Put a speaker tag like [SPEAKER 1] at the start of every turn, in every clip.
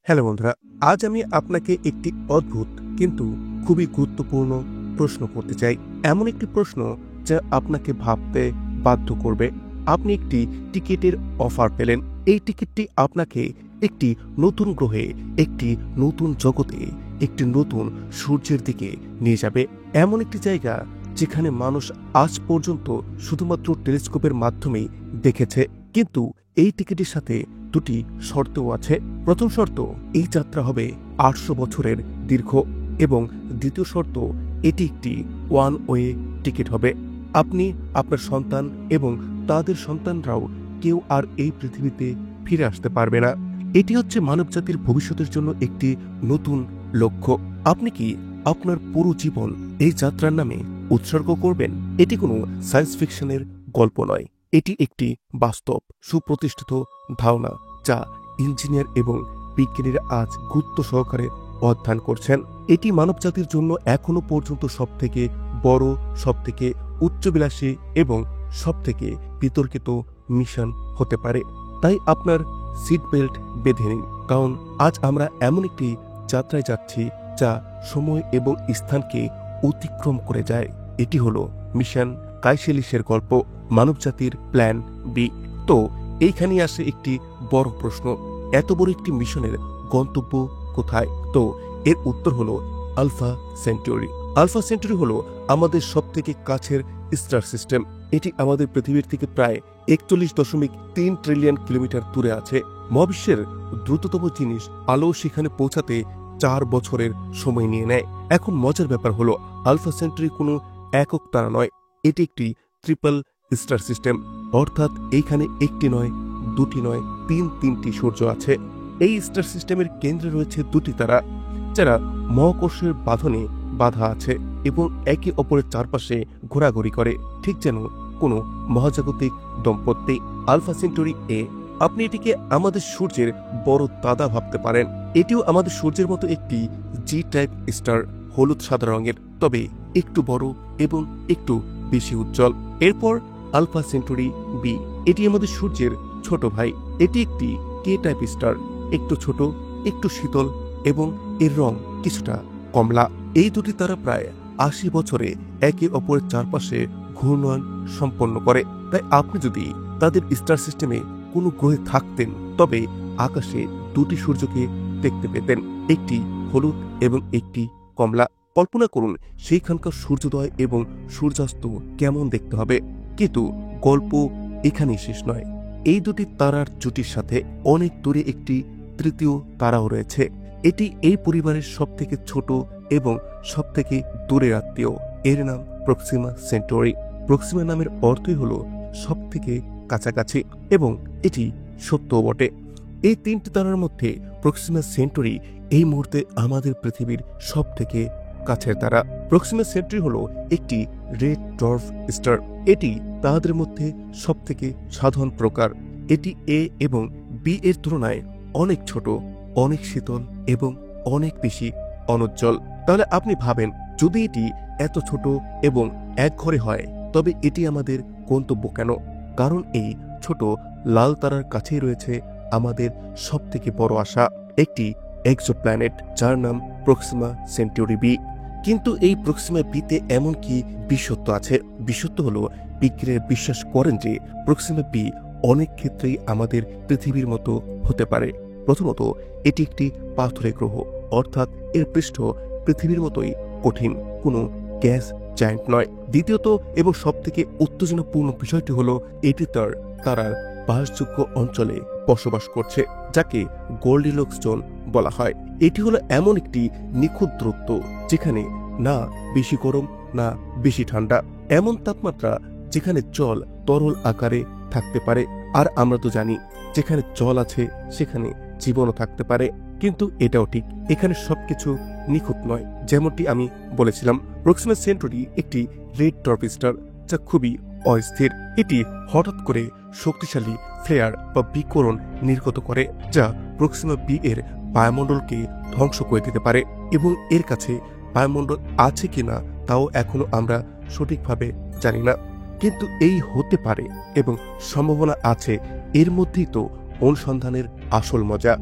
[SPEAKER 1] Hello বন্ধুরা, আজ আমি আপনাকে একটি অদ্ভুত কিন্তু খুবই গুরুত্বপূর্ণ প্রশ্ন করতে চাই। এমন একটি প্রশ্ন যা আপনাকে ভাবতে বাধ্য করবে। আপনি একটি টিকিটের অফার পেলেন। এই টিকিটটি আপনাকে একটি নতুন গ্রহে, একটি নতুন জগতে, একটি নতুন সূর্যের দিকে নিয়ে যাবে। এমন একটি জায়গা যেখানে মানুষ আজ পর্যন্ত শুধুমাত্র টেলিস্কোপের মাধ্যমেই দেখেছে। কিন্তু এই টিকিটের সাথে দুটি শর্তও আছে। প্রথম শর্ত, এই যাত্রা হবে 800 বছরের দীর্ঘ, এবং দ্বিতীয় শর্ত, এটি একটি ওয়ান ওয়ে টিকিট হবে। আপনি, আপনার সন্তান এবং তাদের সন্তানরাও কেউ আর এই পৃথিবীতে ফিরে আসতে পারবে না। এটি হচ্ছে মানবজাতির ভবিষ্যতের জন্য একটি নতুন লক্ষ্য। আপনি কি আপনার পুরো জীবন এই যাত্রার নামে উৎসর্গ করবেন? এটি কোনো সায়েন্স ফিকশনের গল্প নয়, এটি একটি বাস্তব সুপ্রতিষ্ঠিত ধারণা যা ইঞ্জিনিয়ার এবং বিজ্ঞানীরা আজ গুরুত্ব সহকারে অধ্যয়ন করছেন। এটি মানবজাতির জন্য এখনো পর্যন্ত সবথেকে বড়, সবথেকে উচ্চবিলাসী এবং সবথেকে বিতর্কিত মিশন হতে পারে। তাই আপনার সিট বেল্ট বেঁধে নিন, কারণ আজ আমরা এমন একটি যাত্রায় যাচ্ছি যা সময় এবং স্থানকে অতিক্রম করে যায়। এটি হলো মিশন কাইসেলিসের গল্প, মানবজাতির প্ল্যান বি। তো এইখানে আসে একটি বড় প্রশ্ন, এত বড় একটি মিশনের গন্তব্য কোথায়? তো এর উত্তর হলো আলফা সেন্টারি। আলফা সেন্টারি হলো আমাদের সবথেকে কাছের স্টার সিস্টেম। এটি আমাদের পৃথিবীর থেকে প্রায় 41.3 ট্রিলিয়ন কিলোমিটার দূরে আছে। মহাবিশ্বের দ্রুততম জিনিস আলো সেখানে পৌঁছাতে 4 বছরের সময় নিয়ে নেয়। এখন মজার ব্যাপার হলো, আলফা সেন্টারি কোনো একক তারা নয়, এটি একটি ট্রিপল স্টার সিস্টেম। অর্থাৎ এইখানে একটি নয়, দুটি নয়, তিনটি সূর্য আছে। এই স্টার সিস্টেমের কেন্দ্রে রয়েছে দুটি তারা যারা মহাকর্ষের বাঁধনে বাধা আছে এবং একে অপরের চারপাশে ঘোরাঘুরি করে, ঠিক যেন কোনো মহাজাগতিক দম্পতি। আলফা সেন্টারি এ, আপনি এটিকে আমাদের সূর্যের বড় দাদা ভাবতে পারেন। এটিও আমাদের সূর্যের মতো একটি জি টাইপ স্টার, হলুদ সাদা রঙের, তবে একটু বড় এবং একটু বেশি উজ্জ্বল। এরপর আলফা সেন্টারি বি, এটি আমাদের সূর্যের ছোট ভাই। এটি একটি কে টাইপ স্টার, একটু ছোট, একটু শীতল এবং এর রং কিছুটা কমলা। এই দুটি তারা প্রায় 80 বছরে একে অপরের চারপাশে ঘূর্ণন সম্পন্ন করে। তাই আপনি যদি তাদের স্টার সিস্টেমে কোনো গ্রহে থাকতেন, তবে আকাশে দুটি সূর্যকে দেখতে পেতেন, একটি হলুদ এবং একটি কমলা। কল্পনা করুন সেইখানকার সূর্যোদয় এবং সূর্যাস্ত কেমন দেখতে হবে। কিন্তু গল্প এখানেই শেষ নয়। এই দুটি তারার জুটির সাথে অনেক দূরে একটি তৃতীয় তারাও রয়েছে। এটি এই পরিবারের সবথেকে ছোট এবং সবথেকে দূরের আত্মীয়। এর নাম প্রক্সিমা সেন্টারি। প্রক্সিমা নামের অর্থই হলো সবথেকে কাছাকাছি, এবং এটি সত্যও বটে। এই তিনটি তারার মধ্যে প্রক্সিমা সেন্টারি এই মুহূর্তে আমাদের পৃথিবীর সবথেকে কাছের তারা। প্রক্সিমা সেন্টারি হলো একটি রেড ডর্ফ স্টার। এটি তাদের মধ্যে সবথেকে সাধারণ প্রকার। এটি এ এবং বি এর তুলনায় অনেক ছোট, অনেক শীতল এবং অনেক বেশি অনুজ্জ্বল। তাহলে আপনি ভাবেন, যদি এটি এত ছোট এবং এক ঘরে হয়, তবে এটি আমাদের গন্তব্য কেন? কারণ এই ছোট লাল তারার কাছেই রয়েছে আমাদের সবথেকে বড় আশা, একটি এক্সোপ্ল্যানেট যার নাম প্রক্সিমা সেন্টারি বি। কিন্তু এই প্রক্সিমা বিতে এমন কি বিশেষত্ব আছে? বিশেষত্ব হলো, বিজ্ঞানীরা বিশ্বাস করেন যে প্রক্সিমা বি অনেক ক্ষেত্রেই আমাদের পৃথিবীর মতো হতে পারে। প্রথমত, এটি একটি পাথুরে গ্রহ, অর্থাৎ এর পৃষ্ঠ পৃথিবীর মতোই কঠিন, কোনো গ্যাস জায়ান্ট নয়। দ্বিতীয়ত এবং সবথেকে উত্তেজনাপূর্ণ বিষয়টি হলো, এটি তারার বাসযোগ্য অঞ্চলে বসবাস করছে, যাকে গোল্ডিলক্স জোন বলা হয়। এটি হলো এমন একটি নিখুঁত দূরত্ব যেখানে না বেশি গরম না বেশি ঠান্ডা, এমন তাপমাত্রা যেখানে জল তরল আকারে থাকতে পারে। আর আমরা তো জানি, যেখানে জল আছে সেখানে জীবনও থাকতে পারে। কিন্তু এটাও ঠিক, এখানে সবকিছু নিখুঁত নয়। যেমনটি আমি বলেছিলাম, প্রক্সিমা সেন্টারি একটি রেড ডর্ফ স্টার যা খুবই অস্থির। এটি হঠাৎ করে শক্তিশালী ফ্লেয়ার বা বিকিরণ নির্গত করে, যা প্রক্সিমা বি এর বায়ুমণ্ডলকে ধ্বংস করে দিতে পারে। এবং এর কাছে বায়ুমণ্ডল আছে কিনা তাও এখনো আমরা সঠিকভাবে জানি না, কিন্তু এই হতে পারে এবং সম্ভাবনা আছে। এর মধ্যেই তো অনুসন্ধানের আসল মজা।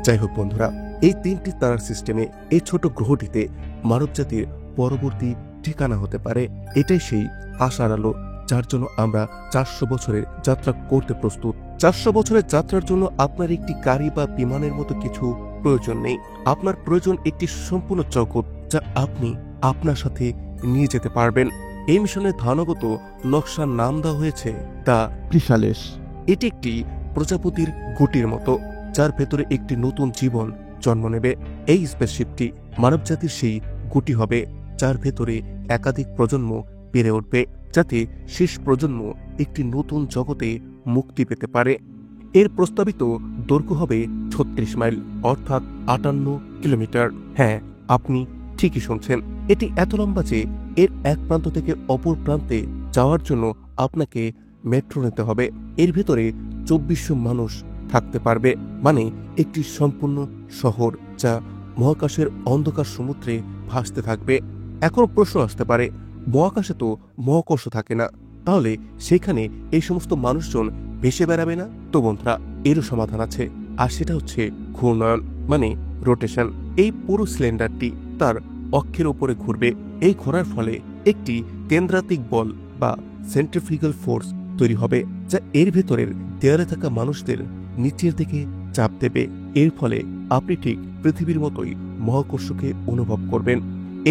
[SPEAKER 1] যাই হোক বন্ধুরা, এই 3টি তারার সিস্টেমে এই ছোট গ্রহটিতে মানবজাতির পরবর্তী ঠিকানা হতে পারে। এটাই সেই আশার আলো যার জন্য আমরা 400 বছরের যাত্রা করতে প্রস্তুত। 400 বছরের যাত্রার জন্য আপনার একটি গাড়ি বা বিমানের মতো কিছু প্রয়োজন নেই। আপনার প্রয়োজন একটি সম্পূর্ণ জগৎ যা আপনি আপনার সাথে নিয়ে যেতে পারবেন। এই মিশনের ধারণাগত নকশার নাম দেওয়া হয়েছে দ্য ক্রিসালিস। এটি একটি প্রজাপতির গুটির মতো যার ভেতরে একটি নতুন জীবন জন্ম নেবে। এই স্পেসশিপটি মানবজাতির সেই গুটি হবে যার ভেতরে একাধিক প্রজন্ম বেড়ে উঠবে, যাতে শেষ প্রজন্ম একটি নতুন জগতে মুক্তি পেতে পারে। এর প্রস্তাবিত দৈর্ঘ্য হবে 36 মাইল, অর্থাৎ 58 কিলোমিটার। হ্যাঁ, আপনি ঠিকই শুনছেন। এটি এত লম্বা যে এর এক প্রান্ত থেকে অপর প্রান্তে যাওয়ার জন্য আপনাকে মেট্রো নিতে হবে। এর ভেতরে 2400 মানুষ থাকতে পারবে, মানে একটি সম্পূর্ণ শহর যা মহাকাশের অন্ধকার সমুদ্রে ভাসতে থাকবে। এখন প্রশ্ন আসতে পারে, মহাকাশে তো মহাকর্ষ থাকে না, তাহলে সেখানে এই সমস্ত মানুষজন ভেসে বেড়াবে না? তো বন্ধুরা, এরও সমাধান আছে, আর সেটা হচ্ছে ঘূর্ণয়ন, মানে রোটেশন। এই পুরো সিলিন্ডারটি তার অক্ষের উপরে ঘুরবে। এই ঘোরার ফলে একটি কেন্দ্রাতিক বল বা সেন্ট্রিফিউগাল ফোর্স তৈরি হবে, যা এর ভেতরের দেয়ালে থাকা মানুষদের নিচের দিকে চাপ দেবে। এর ফলে আপনি ঠিক পৃথিবীর মতোই মহাকর্ষকে অনুভব করবেন।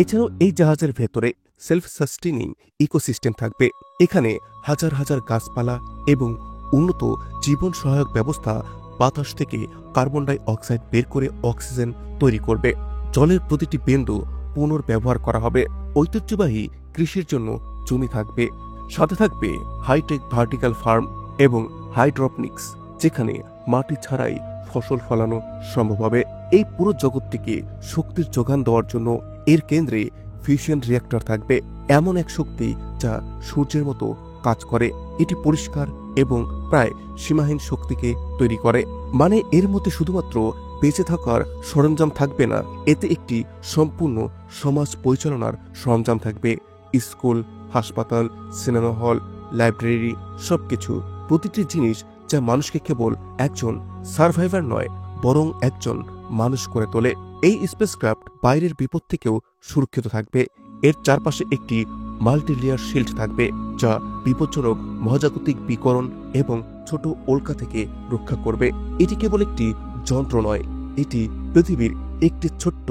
[SPEAKER 1] এছাড়াও এই জাহাজের ভেতরে সেলফ সাস্টেনিং ইকোসিস্টেম থাকবে। এখানে হাজার হাজার গাছপালা এবং উন্নত জীবন সহায়ক ব্যবস্থা বাতাস থেকে কার্বন ডাই অক্সাইড বের করে অক্সিজেন তৈরি করবে। জলের প্রতিটি বিন্দু পুনর্ব্যবহার করা হবে। ঐতিহ্যবাহী কৃষির জন্য জমি থাকবে, সাথে থাকবে হাইটেক ভার্টিক্যাল ফার্ম এবং হাইড্রোপনিক্স, যেখানে মাটি ছাড়াই ফসল ফলানো সম্ভব হবে। এই পুরো জগৎটিকে শক্তির যোগান দেওয়ার জন্য এর কেন্দ্রে ফিউশন রিঅ্যাক্টর থাকবে, এমন এক শক্তি যা সূর্যের মতো কাজ করে। এটি পরিষ্কার এবং প্রায় সীমাহীন শক্তিকে তৈরি করে। মানে এর মধ্যে শুধুমাত্র বেঁচে থাকার সরঞ্জাম থাকবে না, এতে একটি সম্পূর্ণ সমাজ পরিচালনার সরঞ্জাম থাকবে। স্কুল, হাসপাতাল, সিনেমা হল, লাইব্রেরি, সবকিছু, প্রতিটি জিনিস যা মানুষকে কেবল একজন সার্ভাইভার নয়, বরং একজন মানুষ করে তোলে। এই স্পেসক্রাফট বাইরের বিপদ থেকেও সুরক্ষিত থাকবে। এর চারপাশে একটি মাল্টিলেয়ার শিল্ড থাকবে যা বিপজ্জনক মহাজাগতিক বিকিরণ এবং ছোট উল্কা থেকে রক্ষা করবে। এটি কেবল একটি যন্ত্র নয়, এটি পৃথিবীর একটি ছোট্ট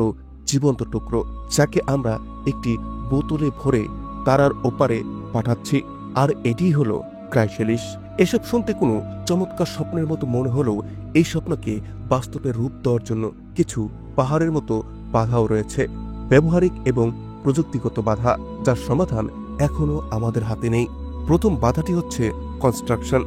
[SPEAKER 1] জীবন্ত টুকরো যাকে আমরা একটি বোতলে ভরে তারার ওপারে পাঠাচ্ছি। আর এটিই হলো ক্রাইসালিস। এসব শুনতে কোনো চমৎকার স্বপ্নের মতো মনে হলেও এই স্বপ্নকে বাস্তবে রূপ দেওয়ার জন্য কিছু পাহাড়ের মতো বাধাও রয়েছে, ব্যবহারিক এবং প্রযুক্তিগত বাধা, যার সমাধান এখনো আমাদের হাতে নেই। প্রথম বাধাটি হচ্ছে কনস্ট্রাকশন।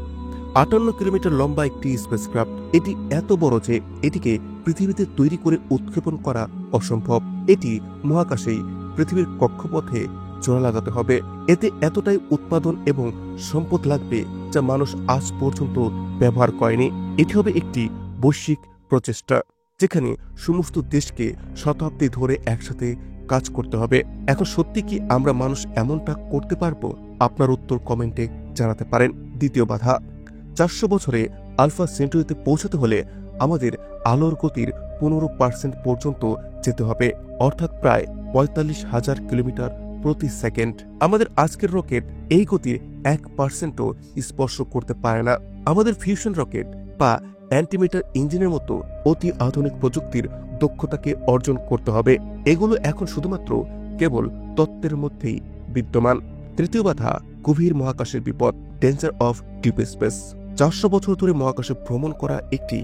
[SPEAKER 1] 58 কিলোমিটার লম্বা একটি স্পেসক্রাফট, এটি এত বড় যে এটিকে পৃথিবীতে তৈরি করে উৎক্ষেপণ করা অসম্ভব। এটি মহাকাশেই পৃথিবীর কক্ষপথে জোড়া লাগাতে হবে। এতে এতটাই উৎপাদন এবং সম্পদ লাগবে যা মানুষ আজ পর্যন্ত ব্যবহার করেনি। এটি হবে একটি বৈশ্বিক প্রচেষ্টা, যেখানে সমস্ত দেশকে শতাব্দী ধরে একসাথে কাজ করতে হবে। এখন সত্যি কি আমরা মানুষ এমনটা করতে পারবো? আপনার উত্তর কমেন্টে জানাতে পারেন। দ্বিতীয় বাধা, 400 বছরে আলফা সেন্টুরিতে পৌঁছাতে হলে আমাদের আলোর গতির 15% পর্যন্ত যেতে হবে, অর্থাৎ প্রায় 45,000 কিলোমিটার প্রতি সেকেন্ড। আমাদের আজকের রকেট এই গতির 1%ও স্পর্শ করতে পারে না। আমাদের ফিউশন রকেট বা অ্যান্টিমিটার ইঞ্জিনের মতো অতি আধুনিক প্রযুক্তির দক্ষতাকে অর্জন করতে হবে। এগুলো এখন শুধুমাত্র কেবল তত্ত্বের মধ্যেই বিদ্যমান। তৃতীয় বাধা, গভীর মহাকাশের বিপদ, ডেঞ্জার অফ ডিপ স্পেস। 400 বছর ধরে মহাকাশে ভ্রমণ করা একটি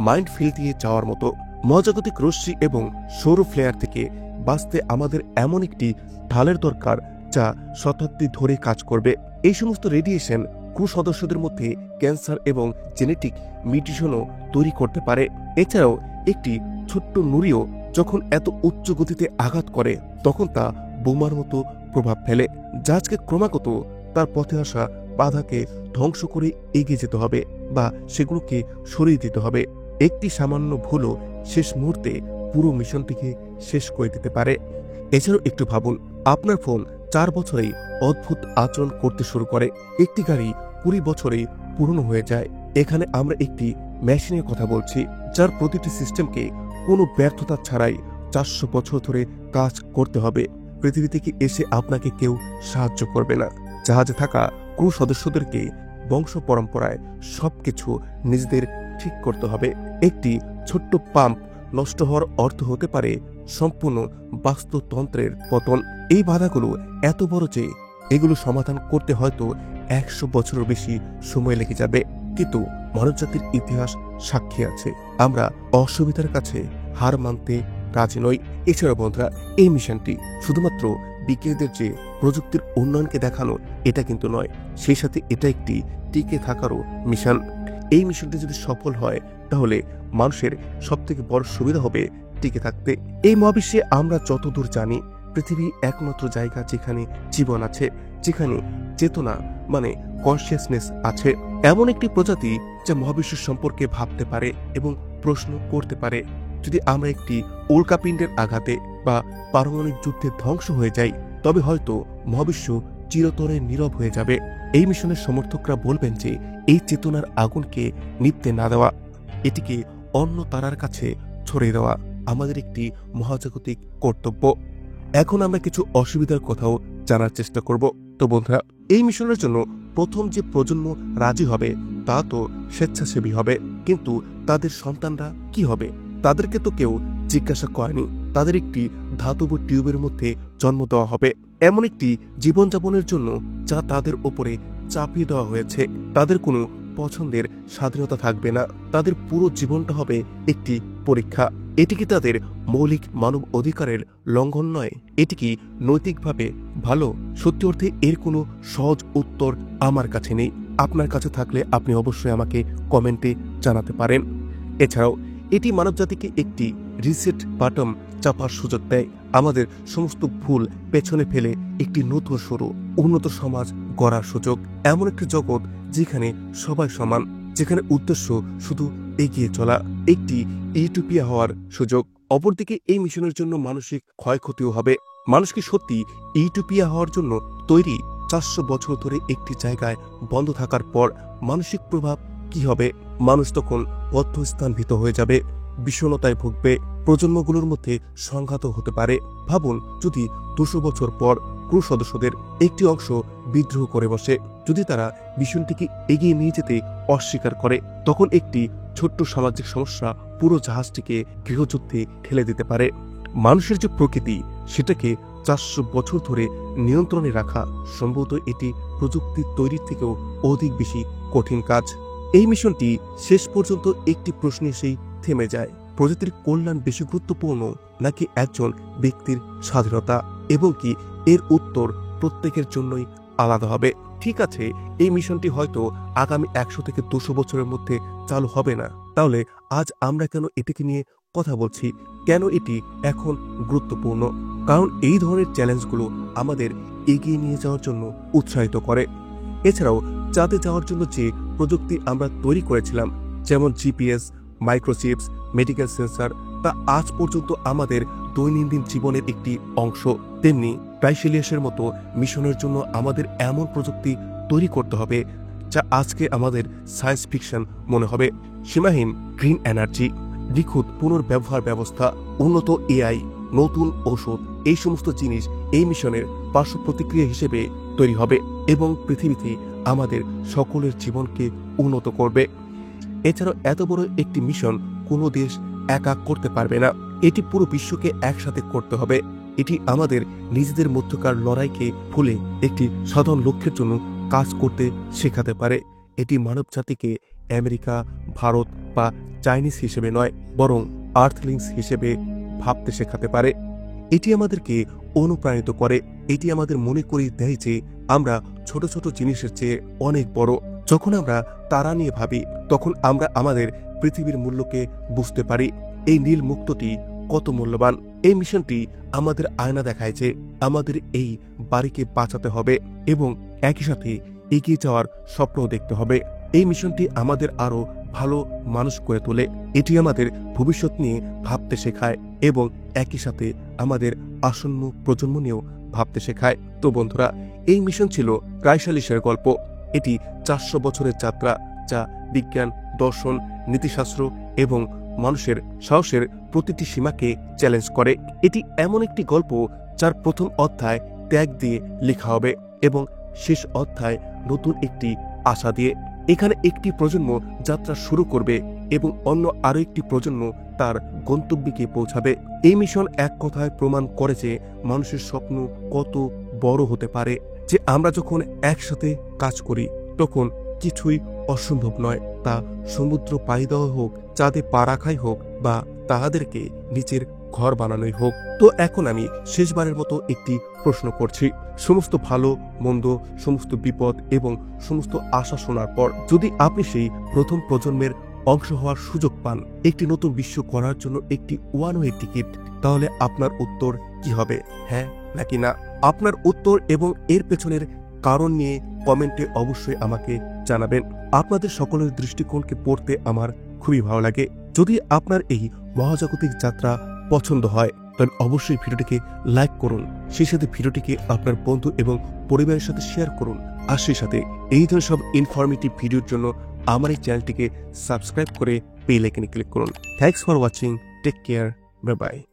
[SPEAKER 1] মাইন্ড ফিল্ড দিয়ে যাওয়ার মতো। মহাজাগতিক রশ্মি এবং সৌর ফ্লেয়ার থেকে বাঁচতে আমাদের এমন একটি ঢালের দরকার যা শতাব্দী ধরে কাজ করবে। এই সমস্ত রেডিয়েশন ক্রু সদস্যদের মধ্যে ক্যান্সার এবং জেনেটিক মিউটেশনও তৈরি করতে পারে। এছাড়াও একটি ছোট্ট নুড়িও যখন এত উচ্চ গতিতে আঘাত করে তখন তা বোমার মতো প্রভাব ফেলে। জাহাজকে ক্রমাগত তার পথে আসা বাধাকে ধ্বংস করে এগিয়ে যেতে হবে বা সেগুলোকে সরিয়ে দিতে হবে। একটি সামান্য ভুলও শেষ মুহূর্তে পুরো মিশনটিকে শেষ করে দিতে পারে। এছাড়াও একটু ভাবুন, আপনার ফোন 4 বছরেই অদ্ভুত আচরণ করতে শুরু করে, একটি গাড়ি 20 বছরেই পুরনো হয়ে যায়। এখানে আমরা একটি মেশিনের কথা বলছি যার প্রতিটি সিস্টেমকে কোনো ব্যর্থতা ছাড়াই 400 বছর ধরে কাজ করতে হবে। পৃথিবী থেকে এসে আপনাকে কেউ সাহায্য করবে না। জাহাজে থাকা ক্রু সদস্যদেরকে বংশ পরম্পরায় সবকিছু নিজেদের ঠিক করতে হবে। একটি ছোট্ট পাম্প নষ্ট হওয়ার অর্থ হতে পারে সম্পূর্ণ বাস্তুতন্ত্রের পতন। এই বাধাগুলো এত বড় যে এগুলো সমাধান করতে হয়তো 100 বছরের বেশি সময় লেগে যাবে, কিন্তু মানবজাতির ইতিহাস সাক্ষী আছে আমরা অসুবিধার কাছে হার মানতে রাজি নই। এছাড়া বন্ধুরা, এই মিশনটি শুধুমাত্র বিজ্ঞানীদের যে প্রযুক্তির উন্নয়নকে দেখানো এটা কিন্তু নয়, সেই সাথে এটা একটি টিকে থাকারও মিশন। এই মিশনটি যদি সফল হয় তাহলে মানুষের সবথেকে বড় সুবিধা হবে টিকে থাকতে। এই মহাবিশ্বে আমরা যতদূর জানি পৃথিবী একমাত্র জায়গা যেখানে জীবন আছে, যেখানে চেতনা মানে কনসিয়াসনেস আছে। এমন একটি প্রজাতি যা মহাবিশ্ব সম্পর্কে ভাবতে পারে এবং প্রশ্ন করতে পারে। যদি আমরা একটি উল্কাপিণ্ডের আঘাতে বা পারমাণবিক যুদ্ধে ধ্বংস হয়ে যাই তবে হয়তো মহাবিশ্ব চিরতরে নীরব হয়ে যাবে। এই মিশনের সমর্থকরা বলবেন যে এই চেতনার আগুনকে নিভতে না দেওয়া, এটিকে অন্য তারার কাছে ছড়িয়ে দেওয়া আমাদের একটি মহাজাগতিক কর্তব্য। এখন আমরা কিছু অসুবিধার কথাও জানার চেষ্টা করব। তো বন্ধুরা, এই মিশনের জন্য প্রথম যে প্রজন্ম রাজি হবে তা তো স্বেচ্ছাসেবী হবে, কিন্তু তাদের সন্তানরা কি হবে? তাদেরকে তো কেউ জিজ্ঞাসা করেনি। তাদের একটি ধাতব টিউবের মধ্যে জন্ম দেওয়া হবে, এমন একটি জীবনযাপনের জন্য যা তাদের ওপরে চাপিয়ে দেওয়া হয়েছে। তাদের কোনো পছন্দের স্বাধীনতা থাকবে না। তাদের পুরো জীবনটা হবে একটি পরীক্ষা। এটি কি তাদের মৌলিক মানব অধিকারের লঙ্ঘন নয়? এটি কি নৈতিকভাবে ভালো? সত্যি অর্থে এর কোনো সহজ উত্তর আমার কাছে নেই। আপনার কাছে থাকলে আপনি অবশ্যই আমাকে কমেন্টে জানাতে পারেন। এছাড়াও এটি মানবজাতিকে একটি রিসেট বাটন চাপার সুযোগ দেয়, আমাদের সমস্ত ভুল পেছনে ফেলে একটি নতুন শুরু, উন্নত সমাজ গড়ার সুযোগ, এমন একটি জগৎ যেখানে সবাই সমান, যেখানে উদ্দেশ্য শুধু এগিয়ে চলা, একটি ইউটোপিয়া হওয়ার সুযোগ। অপরদিকে এই মিশনের জন্য মানসিক ক্ষয়ক্ষতিও হবে। মানুষ কি সত্যি ইউটোপিয়া হওয়ার জন্য তৈরি? 400 বছর ধরে একটি জায়গায় বন্ধ থাকার পর মানসিক প্রভাব কি হবে? মানুষ তখন বদ্ধস্থানভীত হয়ে যাবে, বিষণ্ণতায় ভুগবে, প্রজন্মগুলোর মধ্যে সংঘাত হতে পারে। ভাবুন, যদি 200 বছর পর ক্রু সদস্যদের একটি অংশ বিদ্রোহ করে বসে, যদি তারা মিশনটিকে এগিয়ে নিয়ে যেতে অস্বীকার করে, তখন একটি ছোট্ট সামাজিক সমস্যা পুরো জাহাজটিকে গৃহযুদ্ধে ঠেলে দিতে পারে। মানুষের যে প্রকৃতি সেটাকে 400 বছর ধরে নিয়ন্ত্রণে রাখা সম্ভবত এটি প্রযুক্তি তৈরির থেকেও অধিক বেশি কঠিন কাজ। এই মিশনটি শেষ পর্যন্ত একটি প্রশ্নে এসেই থেমে যায়, প্রজাতির কল্যাণ বেশি গুরুত্বপূর্ণ নাকি একজন ব্যক্তির স্বাধীনতা, এবং কি এর উত্তর প্রত্যেকের জন্যই আলাদা হবে। ঠিক আছে, এই মিশনটি হয়তো আগামী 100 থেকে 200 বছরের মধ্যে চালু হবে না, তাহলে আজ আমরা কেন এটিকে নিয়ে কথা বলছি? কেন এটি এখন গুরুত্বপূর্ণ? কারণ এই ধরনের চ্যালেঞ্জগুলো আমাদের এগিয়ে নিয়ে যাওয়ার জন্য উৎসাহিত করে। এছাড়াও চাঁদে যাওয়ার জন্য যে প্রযুক্তি আমরা তৈরি করেছিলাম, যেমন জিপিএস, মাইক্রোচিপস, মেডিকেল সেন্সর, তা আজ পর্যন্ত আমাদের দৈনন্দিন জীবনের একটি অংশ। তেমনি ট্রাইসেলিয়াসের মতো মিশনের জন্য আমাদের এমন প্রযুক্তি তৈরি করতে হবে যা আজকে আমাদের সায়েন্স ফিকশন মনে হবে। সীমাহীন গ্রিন এনার্জি, নিখুঁত পুনর্ব্যবহার ব্যবস্থা, উন্নত এআই, নতুন ঔষধ, এই সমস্ত জিনিস এই মিশনের পার্শ্ব প্রতিক্রিয়া হিসেবে তৈরি হবে এবং পৃথিবীতে আমাদের সকলের জীবনকে উন্নত করবে। এছাড়াও এত বড় একটি মিশন কোনো দেশ একা করতে পারবে না, এটি পুরো বিশ্বকে একসাথে করতে হবে। এটি আমাদের নিজেদের মধ্যকার লড়াইকে ভুলে একটি সাধারণ লক্ষ্যের জন্য কাজ করতে শেখাতে পারে। এটি মানবজাতিকে আমেরিকা, ভারত বা চাইনিজ হিসেবে নয়, বরং আর্থলিংস হিসেবে ভাবতে শেখাতে পারে। এটি আমাদেরকে অনুপ্রাণিত করে, এটি আমাদের মনে করিয়ে দেয় যে আমরা ছোট ছোট জিনিসের চেয়ে অনেক বড়। যখন আমরা তারা নিয়ে ভাবি তখন আমরা আমাদের পৃথিবীর মূল্যকে বুঝতে পারি। এই নীল মুক্তটি কত মূল্যবান। এই মিশনটি আমাদের আয়না দেখায় যে আমাদের এই বাড়িকে বাঁচাতে হবে এবং একই সাথে এগিয়ে যাওয়ার স্বপ্ন দেখতে হবে। এই মিশনটি আমাদের আরো ভালো মানুষ করে তোলে, এটি আমাদের ভবিষ্যৎ নিয়ে ভাবতে শেখায় এবং একই সাথে আমাদের আসন্ন প্রজন্ম নিয়েও ভাবতে শেখায়। তো বন্ধুরা, এই মিশন ছিল ক্রাইসালিসের গল্প। এটি 400 বছরের যাত্রা যা বিজ্ঞান, দর্শন, নীতিশাস্ত্র এবং মানুষের সাহসের প্রতিটি সীমাকে চ্যালেঞ্জ করে। এটি এমন একটি গল্প যার প্রথম অধ্যায় ত্যাগ দিয়ে লেখা হবে এবং শেষ অধ্যায় নতুন একটি আশা দিয়ে। এখানে একটি প্রজন্ম যাত্রা শুরু করবে এবং অন্য আরও একটি প্রজন্ম তার গন্তব্যে পৌঁছাবে। এই মিশন এক কথায় প্রমাণ করে যে মানুষের স্বপ্ন কত বড় হতে পারে, যে আমরা যখন একসাথে কাজ করি তখন কিছুই অসম্ভব নয়। তা সমুদ্র পাড়ি দেওয়া হোক, চাঁদে পা রাখাই হোক, বা তাহাদেরকে নিজের ঘর বানানোই হোক। তো এখন আমি শেষবারের মতো একটি প্রশ্ন করছি। সমস্ত ভালো মন্দ, সমস্ত বিপদ এবং সমস্ত আশা শোনার পর যদি আপনি সেই প্রথম প্রজন্মের অংশ হওয়ার সুযোগ পান, একটি নতুন বিশ্ব করার জন্য একটি ওয়ান ওয়ে টিকিট, তাহলে আপনার উত্তর কি হবে, হ্যাঁ নাকি না? আপনার উত্তর এবং এর পেছনের কারণ নিয়ে কমেন্টে অবশ্যই আমাকে জানাবেন। আপনাদের সকলের দৃষ্টিকোণকে পড়তে আমার খুবই ভালো লাগে। যদি আপনার এই মহাজাগতিক যাত্রা পছন্দ হয় তাহলে অবশ্যই ভিডিওটিকে লাইক করুন, সেই সাথে ভিডিওটিকে আপনার বন্ধু এবং পরিবারের সাথে শেয়ার করুন। আর সেই সাথে এই ধরনের সব ইনফরমেটিভ ভিডিওর জন্য আমার এই চ্যানেলটিকে সাবস্ক্রাইব করে বেল আইকনে ক্লিক করুন। Thanks for watching, take care, bye by.